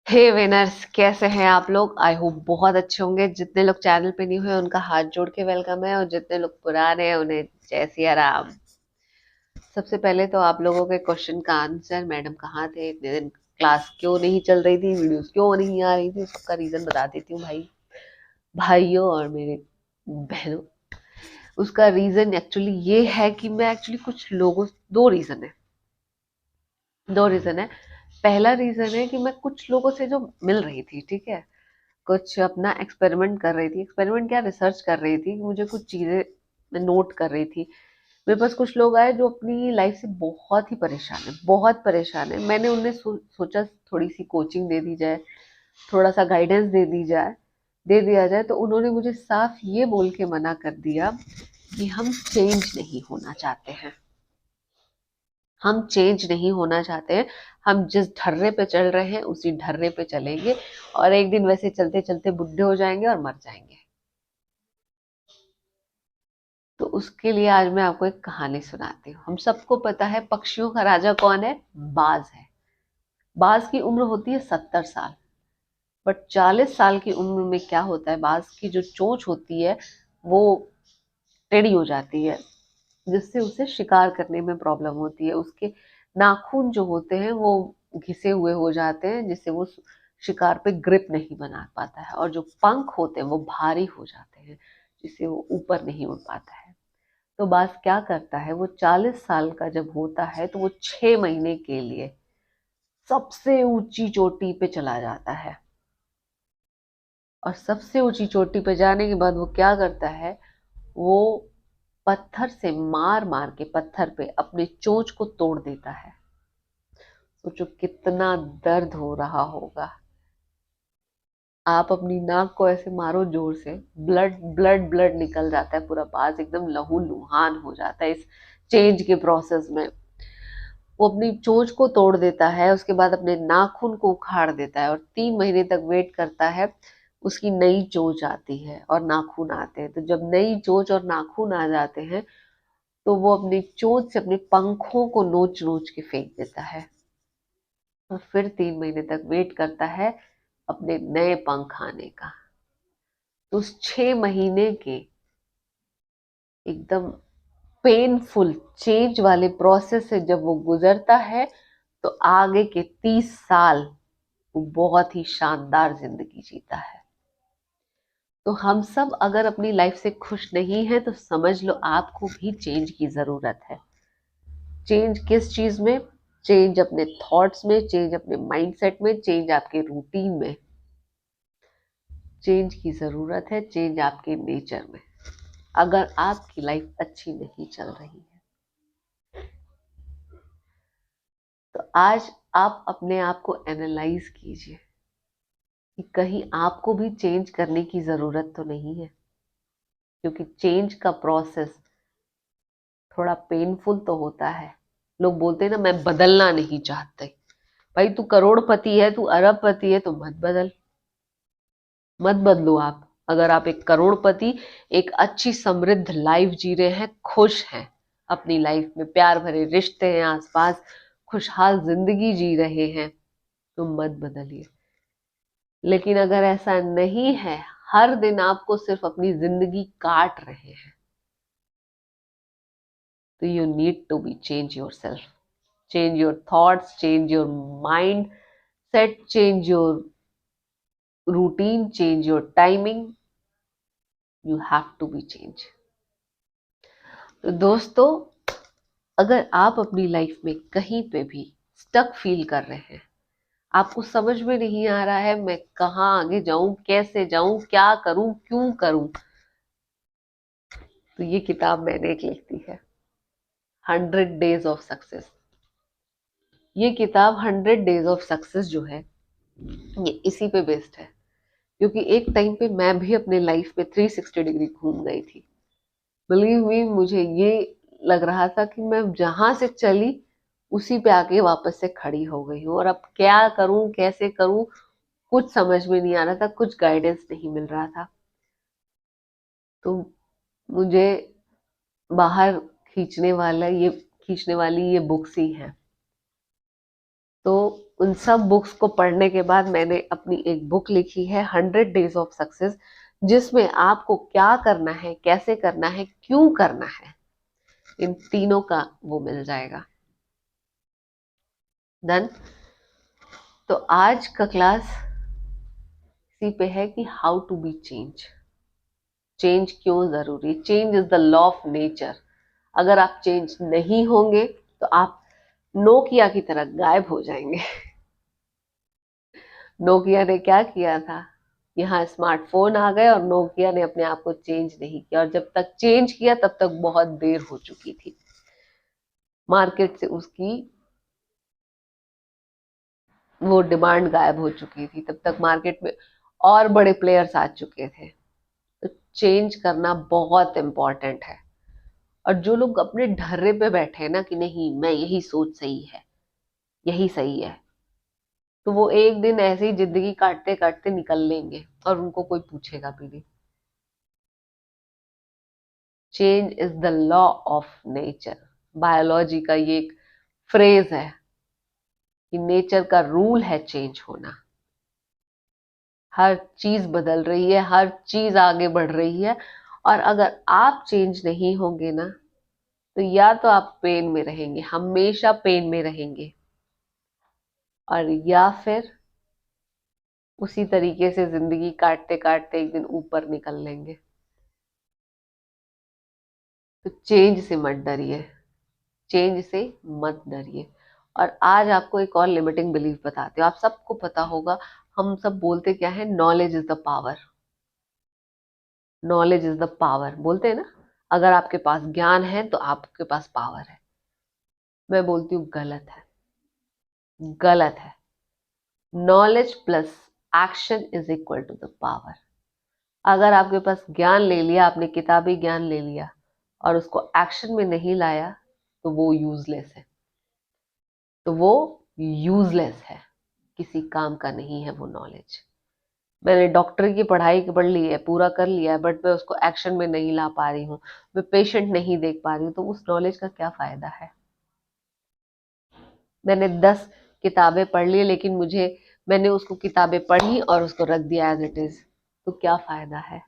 हे winners, कैसे हैं आप लोग? आई होप बहुत अच्छे होंगे। जितने लोग चैनल पे नहीं हुए उनका हाथ जोड़ के वेलकम है, और जितने लोग पुराने हैं उन्हें जय सिया राम। सबसे पहले तो आप लोगों के क्वेश्चन का आंसर, मैडम कहाँ थे इतने दिन, क्लास क्यों नहीं चल रही थी, वीडियोस क्यों नहीं आ रही थी, सबका रीजन बता देती हूँ भाई, भाइयों और मेरे बहनों। उसका रीजन एक्चुअली ये है कि मैं एक्चुअली कुछ लोगों, दो रीजन है। पहला रीजन है कि मैं कुछ लोगों से जो मिल रही थी, ठीक है, कुछ अपना एक्सपेरिमेंट कर रही थी। एक्सपेरिमेंट क्या, रिसर्च कर रही थी, मुझे कुछ चीज़ें मैं नोट कर रही थी। मेरे पास कुछ लोग आए जो अपनी लाइफ से बहुत ही परेशान है, बहुत परेशान है। मैंने उन्हें सोचा थोड़ी सी कोचिंग दे दी जाए, थोड़ा सा गाइडेंस दे दिया जाए। तो उन्होंने मुझे साफ ये बोल के मना कर दिया कि हम चेंज नहीं होना चाहते हैं, हम चेंज नहीं होना चाहते हैं, हम जिस ढर्रे पे चल रहे हैं उसी ढर्रे पे चलेंगे, और एक दिन वैसे चलते चलते बुढ़े हो जाएंगे और मर जाएंगे। तो उसके लिए आज मैं आपको एक कहानी सुनाती हूँ। हम सबको पता है पक्षियों का राजा कौन है? बाज है। बाज की उम्र होती है 70 साल। बट 40 साल की उम्र में क्या होता है, बाज की जो चोंच होती है वो टेढ़ी हो जाती है, जिससे उसे शिकार करने में प्रॉब्लम होती है। उसके नाखून जो होते हैं वो घिसे हुए हो जाते हैं, जिससे वो शिकार पे ग्रिप नहीं बना पाता है, और जो पंख होते हैं वो भारी हो जाते हैं, जिससे वो ऊपर नहीं उड़ पाता है। तो बाज क्या करता है, वो 40 साल का जब होता है तो वो 6 महीने के लिए सबसे ऊंची चोटी पे चला जाता है। और सबसे ऊंची चोटी पे जाने के बाद वो क्या करता है, वो पत्थर से मार मार के पत्थर पे अपने चोंच को तोड़ देता है। सोचो कितना दर्द हो रहा होगा। आप अपनी नाक को ऐसे मारो जोर से, ब्लड ब्लड ब्लड निकल जाता है, पूरा बाज एकदम लहू लुहान हो जाता है इस चेंज के प्रोसेस में। वो अपनी चोंच को तोड़ देता है, उसके बाद अपने नाखून को उखाड़ देता है, और 3 महीने तक वेट करता है। उसकी नई चोंच आती है और नाखून आते हैं। तो जब नई चोंच और नाखून आ जाते हैं तो वो अपनी चोंच से अपने पंखों को नोच नोच के फेंक देता है, और फिर 3 महीने तक वेट करता है अपने नए पंख आने का। तो उस 6 महीने के एकदम पेनफुल चेंज वाले प्रोसेस से जब वो गुजरता है, तो आगे के 30 साल वो बहुत ही शानदार जिंदगी जीता है। तो हम सब अगर अपनी लाइफ से खुश नहीं हैं तो समझ लो आपको भी चेंज की जरूरत है। चेंज किस चीज में? चेंज अपने थॉट्स में, चेंज अपने माइंडसेट में, चेंज आपके रूटीन में। चेंज की जरूरत है, चेंज आपके नेचर में, अगर आपकी लाइफ अच्छी नहीं चल रही है। तो आज आप अपने आप को एनालाइज कीजिए कि कहीं आपको भी चेंज करने की जरूरत तो नहीं है, क्योंकि चेंज का प्रोसेस थोड़ा पेनफुल तो होता है। लोग बोलते हैं ना, मैं बदलना नहीं चाहते। भाई तू करोड़पति है, तू अरबपति है, तो मत बदल, मत बदलो। आप अगर आप एक करोड़पति, एक अच्छी समृद्ध लाइफ जी रहे हैं, खुश हैं अपनी लाइफ में, प्यार भरे रिश्ते हैं आसपास, खुशहाल जिंदगी जी रहे हैं, तो मत बदलिए। लेकिन अगर ऐसा नहीं है, हर दिन आपको सिर्फ अपनी जिंदगी काट रहे हैं, तो you need to be change your self, change your thoughts, change your mind set, change your routine, change your timing. You have to be change. तो दोस्तों, अगर आप अपनी लाइफ में कहीं पे भी स्टक फील कर रहे हैं, आपको समझ में नहीं आ रहा है मैं कहाँ आगे जाऊं, कैसे जाऊं, क्या करूं, क्यों करूं, तो ये किताब मैंने एक लिखी है, 100 डेज ऑफ सक्सेस। ये किताब 100 डेज ऑफ सक्सेस जो है, ये इसी पे बेस्ड है। क्योंकि एक टाइम पे मैं भी अपने लाइफ में 360 डिग्री घूम गई थी। बिलीव मी, मुझे ये लग रहा था कि मैं जहां से चली उसी पे आके वापस से खड़ी हो गई हूँ, और अब क्या करूं, कैसे करूं, कुछ समझ में नहीं आ रहा था, कुछ गाइडेंस नहीं मिल रहा था। तो मुझे बाहर खींचने वाला ये खींचने वाली ये बुक्स ही है। तो उन सब बुक्स को पढ़ने के बाद मैंने अपनी एक बुक लिखी है 100 डेज ऑफ सक्सेस, जिसमें आपको क्या करना है, कैसे करना है, क्यों करना है, इन तीनों का वो मिल जाएगा। डन। तो आज का क्लास इसी पे है कि how to be change. Change क्यों जरूरी? Change is the law of nature. अगर आप चेंज नहीं होंगे तो आप नोकिया की तरह गायब हो जाएंगे। नोकिया ने क्या किया था, यहाँ स्मार्टफोन आ गए और नोकिया ने अपने आप को चेंज नहीं किया, और जब तक चेंज किया तब तक बहुत देर हो चुकी थी। मार्केट से उसकी वो डिमांड गायब हो चुकी थी, तब तक मार्केट में और बड़े प्लेयर्स आ चुके थे। तो चेंज करना बहुत इम्पोर्टेंट है। और जो लोग अपने ढर्रे पे बैठे हैं ना कि नहीं मैं यही सोच सही है, यही सही है, तो वो एक दिन ऐसे ही जिंदगी काटते काटते निकल लेंगे और उनको कोई पूछेगा भी नहीं। Change is the law of nature. Biology का ये एक फ्रेज है कि नेचर का रूल है चेंज होना। हर चीज बदल रही है, हर चीज आगे बढ़ रही है, और अगर आप चेंज नहीं होंगे ना तो या तो आप पेन में रहेंगे, हमेशा पेन में रहेंगे, और या फिर उसी तरीके से जिंदगी काटते काटते एक दिन ऊपर निकल लेंगे। तो चेंज से मत डरिए, चेंज से मत डरिए। और आज आपको एक और लिमिटिंग बिलीफ बताते हो। आप सबको पता होगा, हम सब बोलते क्या है, knowledge is the power. Knowledge is the power बोलते हैं ना, अगर आपके पास ज्ञान है तो आपके पास पावर है। मैं बोलती हूँ गलत है, गलत है। Knowledge plus action is equal to the power. अगर आपके पास ज्ञान ले लिया, आपने किताबी ज्ञान ले लिया और उसको एक्शन में नहीं लाया, तो वो यूजलेस है। तो वो यूजलेस है, किसी काम का नहीं है वो नॉलेज। मैंने डॉक्टर की पढ़ाई पढ़ ली है, पूरा कर लिया है, बट मैं उसको एक्शन में नहीं ला पा रही हूँ, मैं पेशेंट नहीं देख पा रही हूँ, तो उस नॉलेज का क्या फायदा है? मैंने 10 किताबें पढ़ ली, लेकिन मैंने उसको किताबें पढ़ी और उसको रख दिया एज इट इज, तो क्या फायदा है?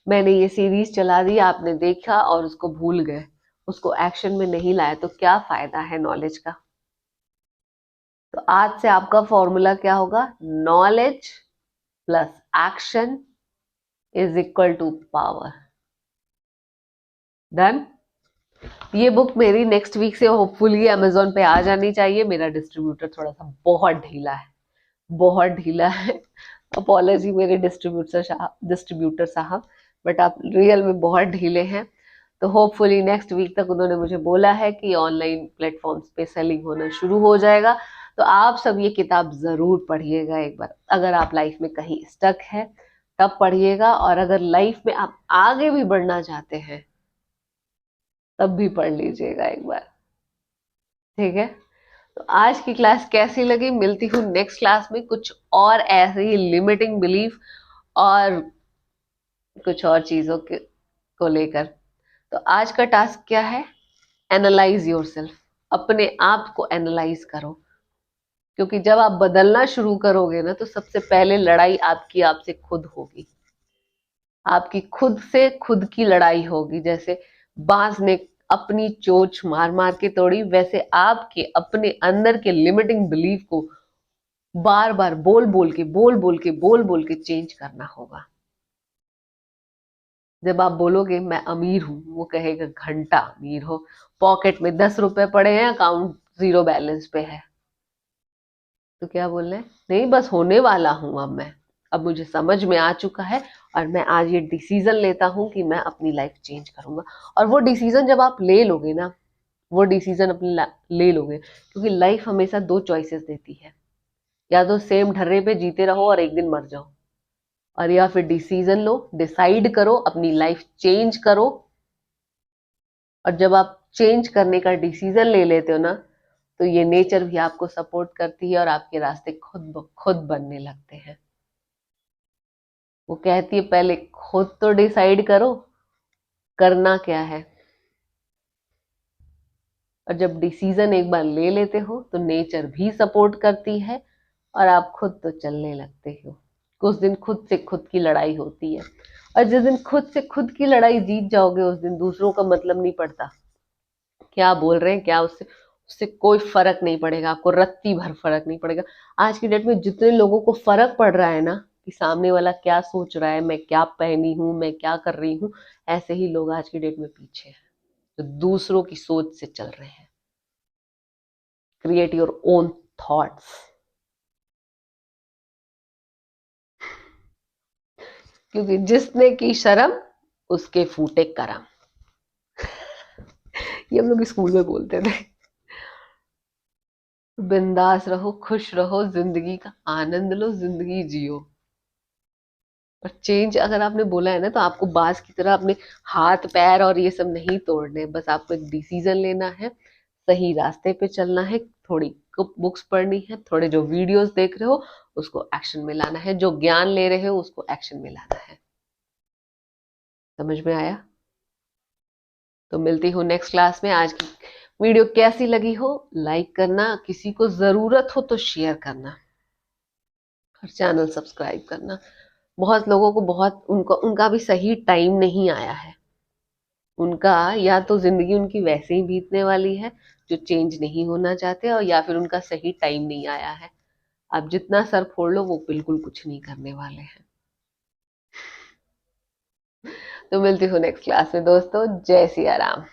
मैंने ये सीरीज चला दी, आपने देखा और उसको भूल गए, उसको एक्शन में नहीं लाया, तो क्या फायदा है नॉलेज का? तो आज से आपका फॉर्मूला क्या होगा? Knowledge plus action is equal to power. Done. ये बुक मेरी नेक्स्ट वीक से होपफुली अमेजोन पे आ जानी चाहिए। मेरा डिस्ट्रीब्यूटर थोड़ा सा बहुत ढीला है, बहुत ढीला है। अपॉलॉजी मेरे डिस्ट्रीब्यूटर साहब, बट आप रियल में बहुत ढीले हैं। तो होपफुली नेक्स्ट वीक तक उन्होंने मुझे बोला है कि ऑनलाइन प्लेटफॉर्म्स पे सेलिंग होना शुरू हो जाएगा। तो आप सब ये किताब जरूर पढ़िएगा एक बार। अगर आप लाइफ में कहीं स्टक है तब पढ़िएगा, और अगर लाइफ में आप आगे भी बढ़ना चाहते हैं तब भी पढ़ लीजिएगा एक बार। ठीक है। तो आज की क्लास कैसी लगी? मिलती हूँ नेक्स्ट क्लास में कुछ और ऐसे ही लिमिटिंग बिलीफ और कुछ और चीजों को लेकर। तो आज का टास्क क्या है? Analyse yourself. अपने आप को एनालाइज करो, क्योंकि जब आप बदलना शुरू करोगे ना तो सबसे पहले लड़ाई आपकी आपसे खुद होगी। आपकी खुद से खुद की लड़ाई होगी। जैसे बांस ने अपनी चोंच मार मार के तोड़ी, वैसे आपके अपने अंदर के लिमिटिंग बिलीफ को बार बार बोल बोल के चेंज करना होगा। जब आप बोलोगे मैं अमीर हूं, वो कहेगा घंटा अमीर हो, पॉकेट में 10 रुपए पड़े हैं, अकाउंट जीरो बैलेंस पे है। तो क्या बोल रहे हैं? नहीं, बस होने वाला हूं अब मैं, अब मुझे समझ में आ चुका है, और मैं आज ये डिसीजन लेता हूं कि मैं अपनी लाइफ चेंज करूंगा। और वो डिसीजन जब आप ले लोगे ना, वो डिसीजन अपनी ले लोगे, क्योंकि लाइफ हमेशा 2 चॉइसेस देती है। या तो सेम ढर्रे पे जीते रहो और एक दिन मर जाओ, और या फिर डिसीजन लो, डिसाइड करो, अपनी लाइफ चेंज करो। और जब आप चेंज करने का डिसीजन ले लेते हो ना, तो ये नेचर भी आपको सपोर्ट करती है और आपके रास्ते खुद ब खुद बनने लगते हैं। वो कहती है पहले खुद तो डिसाइड करो करना क्या है। और जब डिसीजन एक बार ले लेते हो तो नेचर भी सपोर्ट करती है और आप खुद तो चलने लगते हो। कुछ दिन खुद से खुद की लड़ाई होती है, और जिस दिन खुद से खुद की लड़ाई जीत जाओगे उस दिन दूसरों का मतलब नहीं पड़ता, क्या बोल रहे हैं क्या, उससे उससे कोई फर्क नहीं पड़ेगा आपको, रत्ती भर फर्क नहीं पड़ेगा। आज की डेट में जितने लोगों को फर्क पड़ रहा है ना कि सामने वाला क्या सोच रहा है, मैं क्या पहनी हूँ, मैं क्या कर रही हूँ, ऐसे ही लोग आज की डेट में पीछे हैं जो दूसरों की सोच से चल रहे हैं। क्रिएट योर ओन थॉट्स, क्योंकि जिसने की शर्म उसके फूटे करम, ये हम लोग स्कूल में बोलते थे। बिंदास रहो, खुश रहो, जिंदगी का आनंद लो, जिंदगी जियो। और चेंज अगर आपने बोला है ना तो आपको बाज की तरह अपने हाथ पैर और ये सब नहीं तोड़ने, बस आपको एक डिसीजन लेना है, सही रास्ते पे चलना है, थोड़ी बुक्स पढ़नी है, थोड़े जो वीडियोस देख रहे हो उसको एक्शन में लाना है, जो ज्ञान ले रहे हो उसको एक्शन में लाना है। समझ में आया? तो मिलती हूँ नेक्स्ट क्लास में। आज की वीडियो कैसी लगी हो लाइक करना, किसी को जरूरत हो तो शेयर करना, और चैनल सब्सक्राइब करना। बहुत लोगों को बहुत उनका भी सही टाइम नहीं आया है, उनका या तो जिंदगी उनकी वैसे ही बीतने वाली है जो चेंज नहीं होना चाहते, और या फिर उनका सही टाइम नहीं आया है। आप जितना सर फोड़ लो वो बिल्कुल कुछ नहीं करने वाले हैं। तो मिलती हूँ नेक्स्ट क्लास में दोस्तों। जय सिया राम।